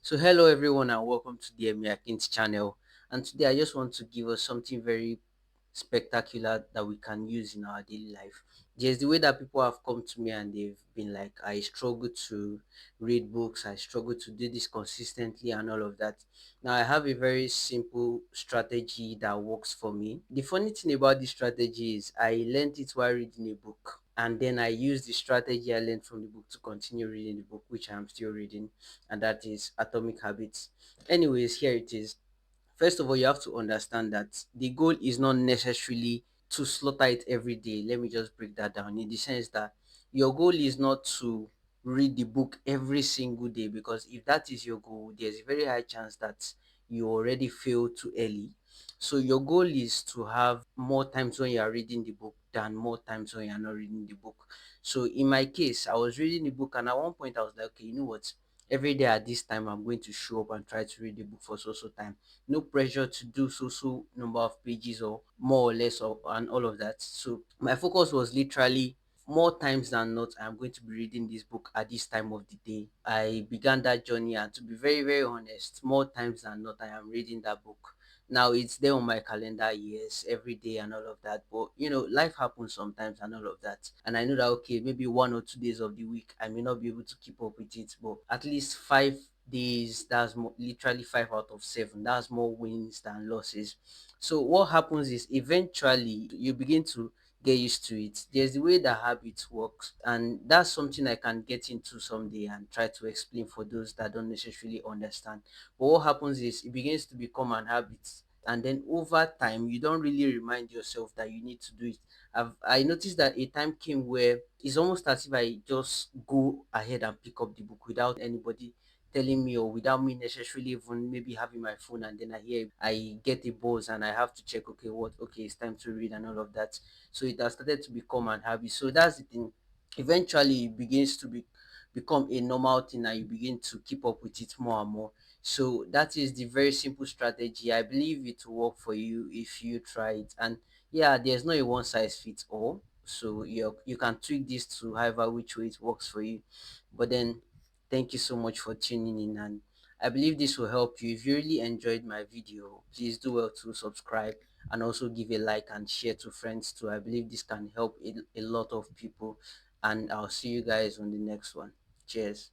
So hello everyone and welcome to the Emiakins channel. And today I just want to give us something very spectacular that we can use in our daily life. There's the way that people have come to me and they've been like, I struggle to read books, I struggle to do this consistently and all of that. Now I have a very simple strategy that works for me. The funny thing about this strategy is I learned it while reading a book, and then I use the strategy I learned from the book to continue reading the book, which I'm still reading, and that is Atomic Habits. Anyways, here it is. First of all, you have to understand that the goal is not necessarily to slaughter it every day. Let me just break that down in the sense that your goal is not to read the book every single day, because if that is your goal, there's a very high chance that you already fail too early. So your goal is to have more times when you are reading the book than more times when you are not reading the book. So in my case, I was reading the book, and at one point I was like, okay, you know what? Every day at this time, I'm going to show up and try to read the book for so time. No pressure to do so number of pages or more or less, or and all of that. So my focus was literally more times than not, I'm going to be reading this book at this time of the day. I began that journey, and to be very honest, more times than not, I am reading that book. Now it's there on my calendar, yes, every day and all of that. But life happens sometimes and all of that. And I know that okay, maybe 1 or 2 days of the week I may not be able to keep up with it, but at least 5 days, that's more, literally 5 out of 7. That's more wins than losses. So what happens is eventually you begin to get used to it. There's the way that habit works, and that's something I can get into someday and try to explain for those that don't necessarily understand. But what happens is it begins to become an habit, and then over time you don't really remind yourself that you need to do it. I noticed that a time came where it's almost as if I just go ahead and pick up the book without anybody telling me, or without me necessarily even maybe having my phone, and then I get a buzz and I have to check, okay, it's time to read and all of that. So it has started to become an habit. So that's the thing. Eventually it begins to become a normal thing, and you begin to keep up with it more and more. So that is the very simple strategy. I believe it will work for you if you try it. And yeah, there's no a one size fits all. So you can tweak this to however which way it works for you. But then thank you so much for tuning in, and I believe this will help you. If you really enjoyed my video, please do well to subscribe and also give a like and share to friends too. I believe this can help a lot of people, and I'll see you guys on the next one. Cheers.